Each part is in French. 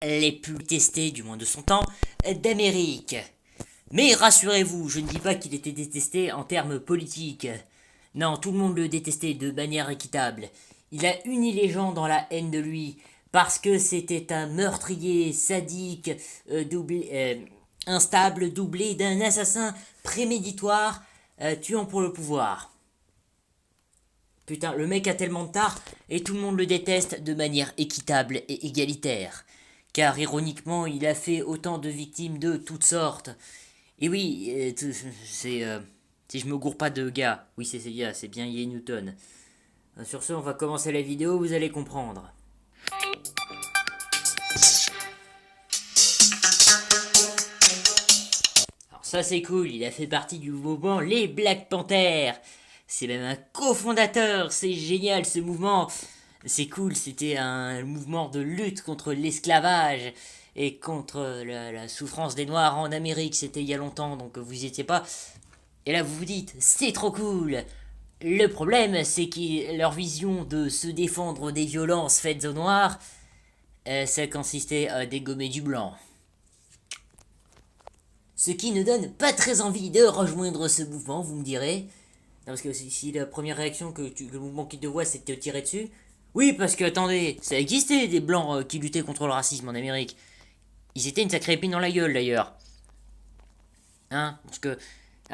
les plus détestés, du moins de son temps, d'Amérique. Mais rassurez-vous, je ne dis pas qu'il était détesté en termes politiques. Non, tout le monde le détestait de manière équitable. Il a uni les gens dans la haine de lui, parce que c'était un meurtrier sadique, instable, doublé d'un assassin préméditoire, tuant pour le pouvoir. Putain, le mec a tellement de tard, et tout le monde le déteste de manière équitable et égalitaire. Car ironiquement, il a fait autant de victimes de toutes sortes. Et oui, c'est... si je me gourre pas de gars, oui c'est gars, c'est bien Ye Newton. Sur ce, on va commencer la vidéo, vous allez comprendre. Alors ça c'est cool, il a fait partie du mouvement Les Black Panthers. C'est même un cofondateur, c'est génial ce mouvement. C'est cool, c'était un mouvement de lutte contre l'esclavage et contre la souffrance des Noirs en Amérique. C'était il y a longtemps, donc vous y étiez pas. Et là vous vous dites, c'est trop cool. Le problème, c'est que leur vision de se défendre des violences faites aux Noirs, ça consistait à dégommer du blanc. Ce qui ne donne pas très envie de rejoindre ce mouvement, vous me direz. Non, parce que si la première réaction que le mouvement qui te voit, c'est de te tirer dessus. Oui, parce que attendez, ça existait des blancs qui luttaient contre le racisme en Amérique. Ils étaient une sacrée épine dans la gueule d'ailleurs. Hein, parce que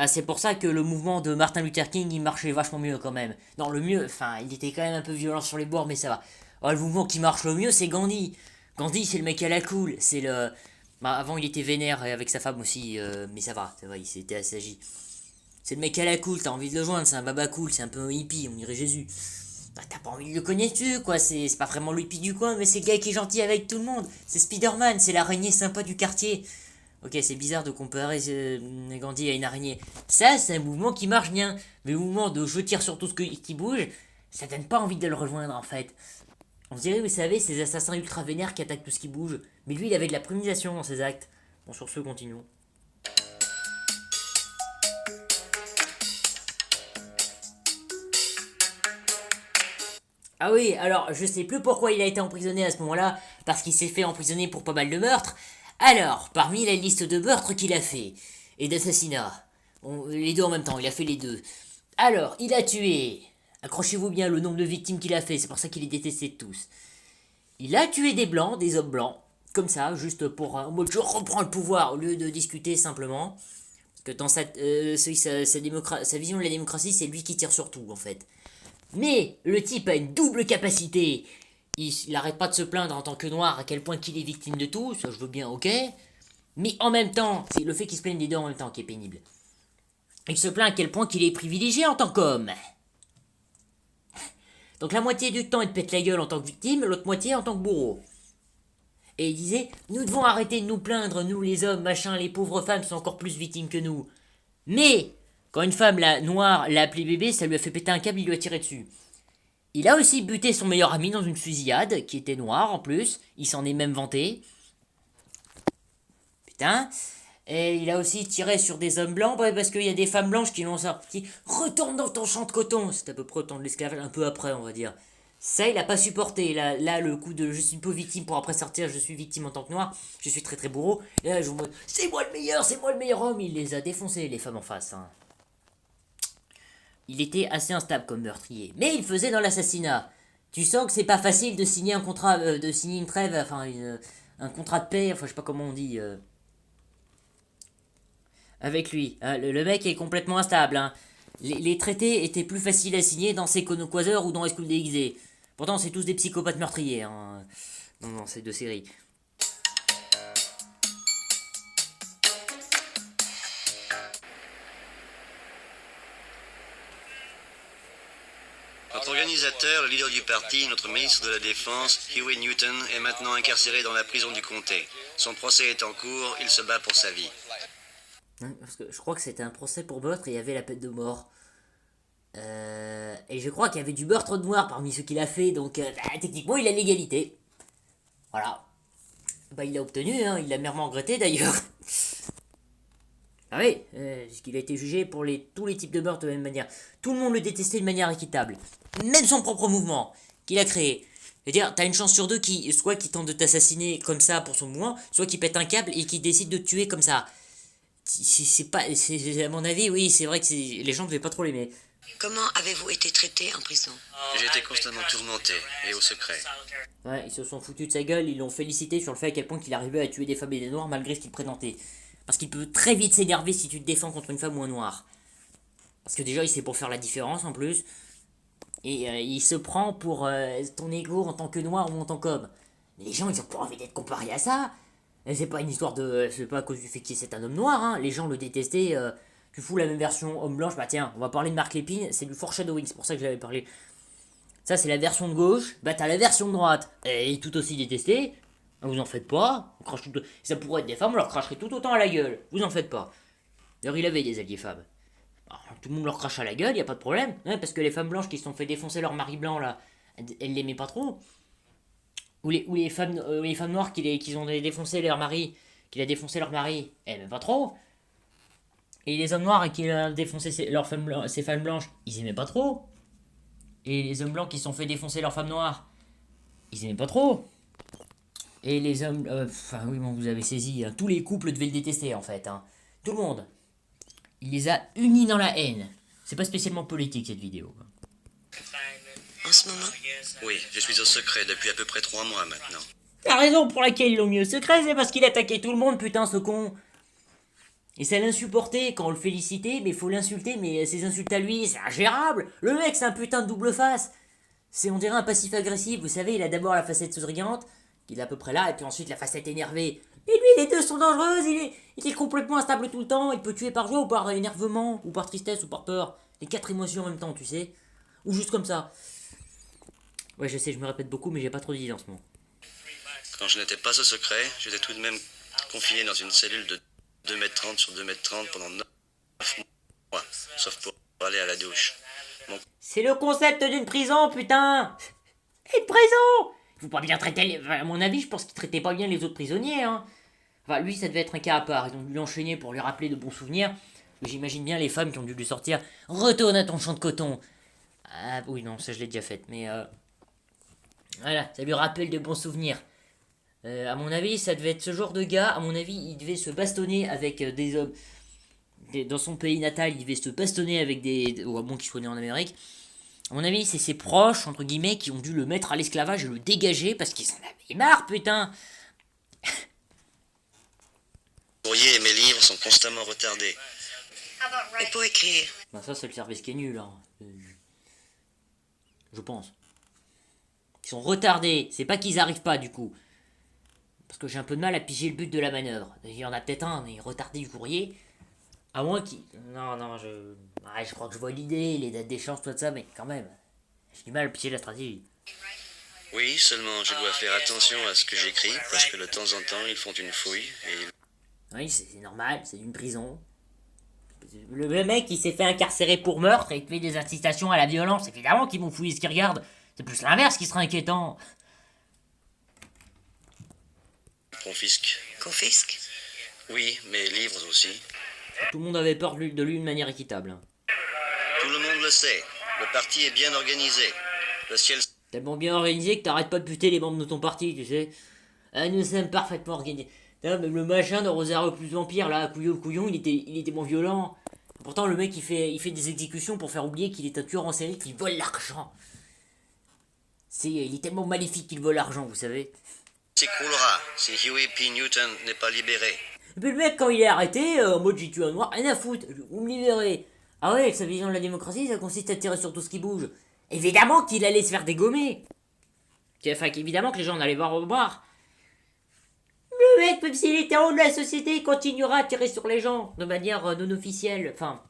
c'est pour ça que le mouvement de Martin Luther King il marchait vachement mieux quand même. Non, le mieux, enfin, il était quand même un peu violent sur les bords, mais ça va. Le mouvement qui marche le mieux, c'est Gandhi. Gandhi, c'est le mec à la cool. C'est le. Bah, avant, il était vénère avec sa femme aussi, mais ça va, il s'était assagi. C'est le mec à la cool, t'as envie de le joindre, c'est un baba cool, c'est un peu un hippie, on dirait Jésus. Bah, t'as pas envie de le connaître, quoi, c'est pas vraiment le hippie du coin, mais c'est le gars qui est gentil avec tout le monde. C'est Spider-Man, c'est l'araignée sympa du quartier. Ok, c'est bizarre de comparer Gandhi à une araignée. Ça, c'est un mouvement qui marche bien. Mais le mouvement de je tire sur tout ce qui bouge, ça donne pas envie de le rejoindre en fait. On dirait, vous savez, ces assassins ultra vénères qui attaquent tout ce qui bouge. Mais lui, il avait de la préméditation dans ses actes. Bon, sur ce, continuons. Ah oui, alors je sais plus pourquoi il a été emprisonné à ce moment-là, parce qu'il s'est fait emprisonner pour pas mal de meurtres. Alors, parmi la liste de meurtres qu'il a fait, et d'assassinats, bon, les deux en même temps, il a fait les deux. Alors, il a tué, accrochez-vous bien le nombre de victimes qu'il a fait, c'est pour ça qu'il est détesté de tous. Il a tué des blancs, des hommes blancs, comme ça, juste pour en mode je reprends le pouvoir au lieu de discuter simplement. Parce que dans sa vision de la démocratie, c'est lui qui tire sur tout en fait. Mais le type a une double capacité. Il arrête pas de se plaindre en tant que noir à quel point qu'il est victime de tout, ça je veux bien, ok. Mais en même temps, c'est le fait qu'il se plaigne des deux en même temps qui est pénible. Il se plaint à quel point qu'il est privilégié en tant qu'homme. Donc la moitié du temps il te pète la gueule en tant que victime, l'autre moitié en tant que bourreau. Et il disait, nous devons arrêter de nous plaindre, nous les hommes, machin, les pauvres femmes sont encore plus victimes que nous. Mais, quand une femme noire l'a appelé bébé, ça lui a fait péter un câble, il lui a tiré dessus. Il a aussi buté son meilleur ami dans une fusillade, qui était noire en plus. Il s'en est même vanté. Putain. Et il a aussi tiré sur des hommes blancs, parce qu'il y a des femmes blanches qui l'ont sorti. Retourne dans ton champ de coton. C'est à peu près au temps de l'esclavage, un peu après, on va dire. Ça, il a pas supporté. Là, le coup de je suis peu victime pour après sortir, je suis victime en tant que noir, je suis très très bourreau. Et là, je me c'est moi le meilleur homme. Il les a défoncés, les femmes en face. Hein. Il était assez instable comme meurtrier, mais il faisait dans l'assassinat. Tu sens que c'est pas facile de signer un contrat, de signer une trêve, enfin un contrat de paix, enfin je sais pas comment on dit, avec lui. Hein. Le mec est complètement instable. Hein. Les traités étaient plus faciles à signer dans ces Quasar ou dans School DxD. Pourtant c'est tous des psychopathes meurtriers. Hein. Dans ces deux séries. Notre organisateur, le leader du parti, notre ministre de la Défense, Huey Newton, est maintenant incarcéré dans la prison du comté. Son procès est en cours, il se bat pour sa vie. Parce que je crois que c'était un procès pour meurtre et il y avait la peine de mort. Et je crois qu'il y avait du meurtre de noir parmi ceux qu'il a fait, donc techniquement il a l'égalité. Voilà. Bah il l'a obtenu, hein, il l'a merement regretté d'ailleurs. Ah oui, puisqu'il a été jugé pour tous les types de meurtres de la même manière. Tout le monde le détestait de manière équitable. Même son propre mouvement, qu'il a créé. C'est-à-dire, t'as une chance sur deux qui, soit qui tente de t'assassiner comme ça pour son mouvement, soit qui pète un câble et qui décide de te tuer comme ça. C'est pas, à mon avis, oui, c'est vrai que les gens devaient pas trop l'aimer. Comment avez-vous été traité en prison? J'ai été constamment tourmenté et au secret. Ouais, ils se sont foutus de sa gueule, ils l'ont félicité sur le fait à quel point qu'il arrivait à tuer des femmes et des noirs malgré ce qu'il présentait. Parce qu'il peut très vite s'énerver si tu te défends contre une femme ou un noir. Parce que déjà, il sait pour faire la différence en plus. Et il se prend pour ton ego en tant que noir ou en tant qu'homme. Mais les gens, ils ont pas envie d'être comparés à ça. Et c'est pas une histoire de. C'est pas à cause du fait qu'il c'est un homme noir, hein. Les gens le détestaient. Tu fous la même version homme blanche, bah tiens, on va parler de Marc Lépine, c'est du foreshadowing, c'est pour ça que j'avais parlé. Ça, c'est la version de gauche, bah t'as la version de droite. Et tout aussi détestée. Vous en faites pas. On crache tout... Ça pourrait être des femmes, on leur cracherait tout autant à la gueule. Vous en faites pas. D'ailleurs, il avait des alliés femmes. Alors, tout le monde leur crache à la gueule, y a pas de problème. Ouais, parce que les femmes blanches qui se sont fait défoncer leur mari blanc là, elles l'aimaient pas trop. Ou les femmes noires qui ont défoncé leur mari, qui a défoncé leur mari, elles aimaient pas trop. Et les hommes noirs qui ont défoncé ces femmes blanches, ils aimaient pas trop. Et les hommes blancs qui se sont fait défoncer leurs femmes noires, ils aimaient pas trop. Et les hommes... Enfin oui, bon, vous avez saisi, hein, tous les couples devaient le détester en fait. Hein. Tout le monde. Il les a unis dans la haine. C'est pas spécialement politique cette vidéo. En ce moment? Oui, je suis au secret depuis à peu près 3 mois maintenant. La raison pour laquelle ils l'ont mis au secret, c'est parce qu'il attaquait tout le monde, putain, ce con. Et ça l'insupportait quand on le félicitait, mais faut l'insulter, mais ses insultes à lui, c'est ingérable. Le mec, c'est un putain de double face. C'est, on dirait, un passif agressif. Vous savez, il a d'abord la facette souriante, qui est à peu près là, et puis ensuite la facette énervée. Et lui, les deux sont dangereuses, il est complètement instable tout le temps, il peut tuer par joie ou par énervement, ou par tristesse, ou par peur. Les 4 émotions en même temps, tu sais. Ou juste comme ça. Ouais, je sais, je me répète beaucoup, mais j'ai pas trop d'idées en ce moment. Quand je n'étais pas au secret, j'étais tout de même confiné dans une cellule de 2,30 m sur 2,30 m pendant 9 mois, sauf pour aller à la douche. C'est le concept d'une prison, putain. Une prison. Faut pas bien traiter les... Enfin, à mon avis, je pense qu'il traitait pas bien les autres prisonniers, hein. Enfin, lui, ça devait être un cas à part. Ils ont dû l'enchaîner pour lui rappeler de bons souvenirs. J'imagine bien les femmes qui ont dû lui sortir « Retourne à ton champ de coton !» Ah oui, non, ça je l'ai déjà fait, mais voilà, ça lui rappelle de bons souvenirs. À mon avis, ça devait être ce genre de gars. À mon avis, il devait se bastonner avec des hommes. Dans son pays natal, il devait se bastonner avec des... Ou à bon qu'il soit né en Amérique. À mon avis, c'est ses proches, entre guillemets, qui ont dû le mettre à l'esclavage et le dégager parce qu'ils en avaient marre, putain. Mes courriers et mes livres sont constamment retardés. Et pour écrire? Ben ça, c'est le service qui est nul, hein. Je pense. Ils sont retardés. C'est pas qu'ils arrivent pas, du coup. Parce que j'ai un peu de mal à piger le but de la manœuvre. Il y en a peut-être un, mais retardé du courrier. À moins qu'il... Non, je crois que je vois l'idée, les dates d'échange, tout ça, mais quand même. J'ai du mal à piger la stratégie. Oui, seulement je dois faire attention à ce que j'écris, parce que de temps en temps, ils font une fouille et... Oui, c'est normal, c'est une prison. Le mec, il s'est fait incarcérer pour meurtre et il fait des incitations à la violence. Évidemment qu'ils vont fouiller ce qu'ils regardent. C'est plus l'inverse qui sera inquiétant. confisquent. Confisque? Oui, mes livres aussi. Tout le monde avait peur de lui de manière équitable. Hein. Tout le monde le sait. Le parti est bien organisé. Le ciel... Tellement bien organisé que t'arrêtes pas de buter les membres de ton parti, tu sais. Nous sommes parfaitement organisés. Même le machin de Rosario plus Vampire, là, Couillon, il était moins violent. Pourtant, le mec, il fait des exécutions pour faire oublier qu'il est un tueur en série qui vole l'argent. Il est tellement maléfique qu'il vole l'argent, vous savez. s'écroulera si Huey P. Newton n'est pas libéré. Et puis le mec, quand il est arrêté, en mode j'ai tué un noir, rien à foutre, vous me libérez. Ah ouais, sa vision de la démocratie, ça consiste à tirer sur tout ce qui bouge. Évidemment qu'il allait se faire dégommer. Enfin, évidemment que les gens allaient voir au revoir. Le mec, même s'il était en haut de la société, il continuera à tirer sur les gens, de manière non officielle, enfin,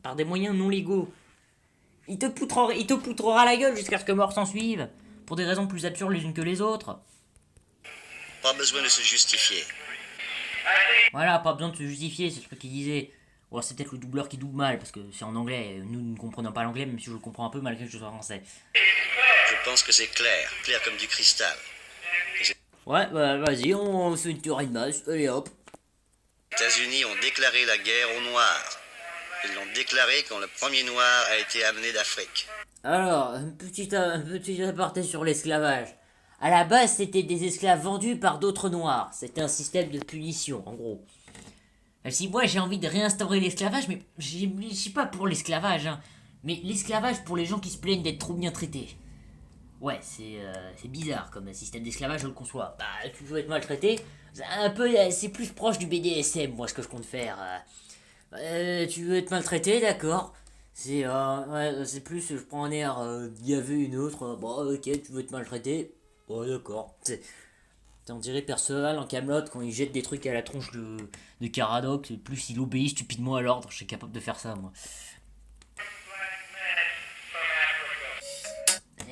par des moyens non légaux. Il te poutrera la gueule jusqu'à ce que mort s'en suive, pour des raisons plus absurdes les unes que les autres. Pas besoin de se justifier. Voilà, pas besoin de se justifier, c'est ce qu'il disait. Ou c'est peut-être le doubleur qui double mal, parce que c'est en anglais, nous ne comprenons pas l'anglais, même si je le comprends un peu malgré que je sois français. Je pense que c'est clair, clair comme du cristal. Ouais, bah vas-y, on fait une théorie de masse, allez hop. Les États-Unis ont déclaré la guerre aux Noirs. Ils l'ont déclaré quand le premier Noir a été amené d'Afrique. Alors, un petit aparté sur l'esclavage. À la base, c'était des esclaves vendus par d'autres noirs. C'était un système de punition, en gros. Si moi j'ai envie de réinstaurer l'esclavage, mais je suis pas pour l'esclavage, hein, mais l'esclavage pour les gens qui se plaignent d'être trop bien traités. Ouais, c'est bizarre comme système d'esclavage, je le conçois. Bah, tu veux être maltraité, c'est plus proche du BDSM, moi, ce que je compte faire. Tu veux être maltraité, d'accord. C'est plus, je prends un air, il y avait une autre, bon, ok, tu veux être maltraité, bon, d'accord. On dirait Perceval en Camelot quand il jette des trucs à la tronche de Caradoc, plus il obéit stupidement à l'ordre, je suis capable de faire ça, moi.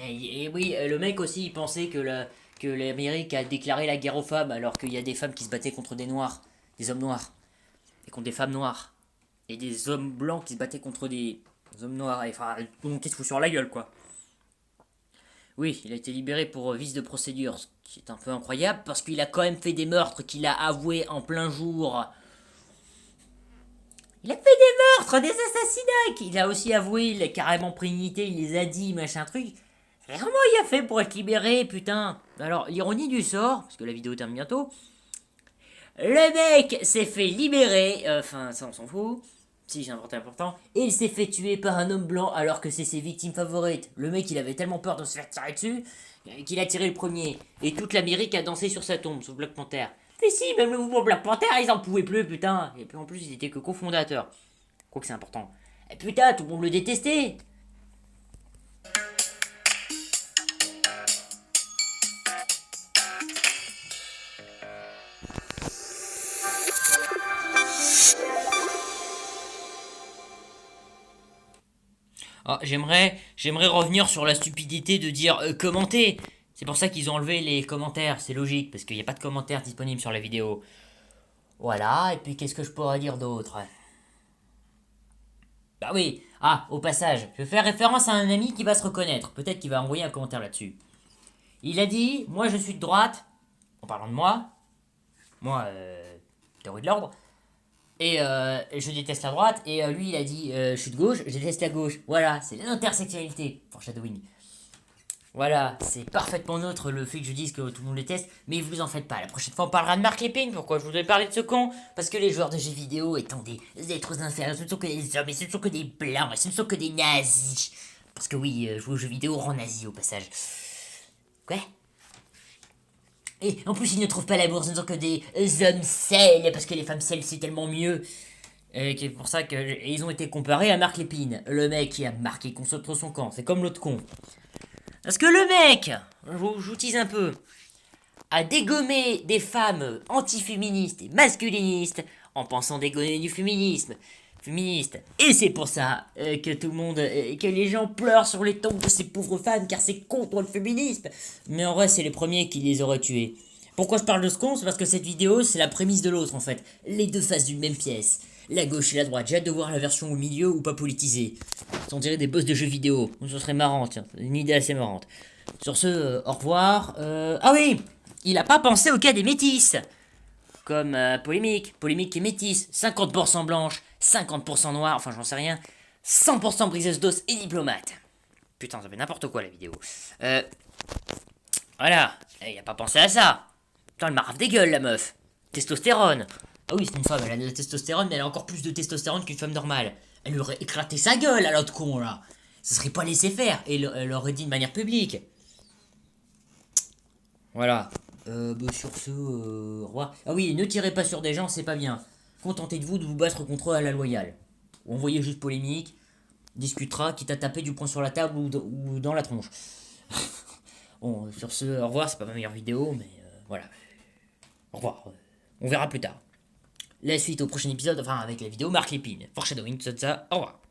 Et oui, le mec aussi, il pensait que l'Amérique a déclaré la guerre aux femmes, alors qu'il y a des femmes qui se battaient contre des noirs, des hommes noirs, et contre des femmes noires, et des hommes blancs qui se battaient contre des hommes noirs, et enfin, tout le monde qui se fout sur la gueule, quoi. Oui, il a été libéré pour vice de procédure, ce qui est un peu incroyable, parce qu'il a quand même fait des meurtres qu'il a avoués en plein jour. Il a fait des meurtres, des assassinats, qu'il a aussi avoué, il a carrément pris une unité, il les a dit, machin truc. Et comment il a fait pour être libéré, putain? Alors, l'ironie du sort, parce que la vidéo termine bientôt, le mec s'est fait libérer, enfin, ça on s'en fout, si j'ai inventé important, et il s'est fait tuer par un homme blanc alors que c'est ses victimes favorites. Le mec, il avait tellement peur de se faire tirer dessus, qu'il a tiré le premier, et toute l'Amérique a dansé sur sa tombe, sauf Black Panther. Mais si, même le mouvement Black Panther, ils en pouvaient plus, putain. Et puis en plus, ils étaient que cofondateurs. Quoi que c'est important. Et putain, tout le monde le détestait. Ah, j'aimerais revenir sur la stupidité de dire commenter. C'est pour ça qu'ils ont enlevé les commentaires, c'est logique, parce qu'il n'y a pas de commentaires disponibles sur la vidéo. Voilà, et puis qu'est-ce que je pourrais dire d'autre? Bah oui, au passage, je vais faire référence à un ami qui va se reconnaître, peut-être qu'il va envoyer un commentaire là-dessus. Il a dit, moi je suis de droite, en parlant de moi, théorie de l'ordre, et je déteste la droite, et lui il a dit, je suis de gauche, je déteste la gauche. Voilà, c'est l'intersectionnalité, foreshadowing. Voilà, c'est parfaitement neutre le fait que je dise que tout le monde le teste, mais vous en faites pas. La prochaine fois, on parlera de Mark Lépine. Pourquoi je voudrais parler de ce con? Parce que les joueurs de jeux vidéo étant des êtres inférieurs, ce ne sont que des hommes, et ce ne sont que des blancs, et ce ne sont que des nazis. Parce que oui, jouer aux jeux vidéo rend nazi au passage. Quoi? Et en plus, ils ne trouvent pas l'amour, ce ne sont que des hommes seuls, parce que les femmes seules, c'est tellement mieux. C'est pour ça qu'ils ont été comparés à Mark Lépine, le mec qui a marqué contre son camp. C'est comme l'autre con. Parce que le mec, je vous tease un peu, a dégommé des femmes antiféministes et masculinistes en pensant dégommer du féminisme. Féministe. Et c'est pour ça que tout le monde, que les gens pleurent sur les tombes de ces pauvres femmes car c'est contre le féminisme. Mais en vrai, c'est les premiers qui les auraient tués. Pourquoi je parle de ce con? C'est parce que cette vidéo, c'est la prémisse de l'autre en fait. Les deux faces d'une même pièce. La gauche et la droite. J'ai hâte de voir la version au milieu ou pas politisée. On dirait des boss de jeux vidéo. Ce serait marrant, tiens. Une idée assez marrante. Sur ce, au revoir. Ah oui, il a pas pensé au cas des métis. Comme Polémique. Polémique qui est métisse. 50% blanche, 50% noire, enfin j'en sais rien. 100% briseuse d'os et diplomate. Putain, ça fait n'importe quoi la vidéo. Voilà. Il a pas pensé à ça. Putain, elle marave des gueules la meuf. Testostérone. Ah oui, c'est une femme, elle a de la testostérone, mais elle a encore plus de testostérone qu'une femme normale. Elle aurait éclaté sa gueule à l'autre con, là. Ça serait pas laissé faire, et elle l'aurait dit de manière publique. Voilà. Sur ce, au revoir. Ah oui, ne tirez pas sur des gens, c'est pas bien. Contentez-vous de vous battre contre eux à la loyale. Ou envoyez juste Polémique, discutera, quitte à taper du poing sur la table ou dans la tronche. Bon, sur ce, au revoir, c'est pas ma meilleure vidéo, mais voilà. Au revoir. On verra plus tard. La suite au prochain épisode, enfin avec la vidéo Mark Lépine, foreshadowing, tout ça, au revoir.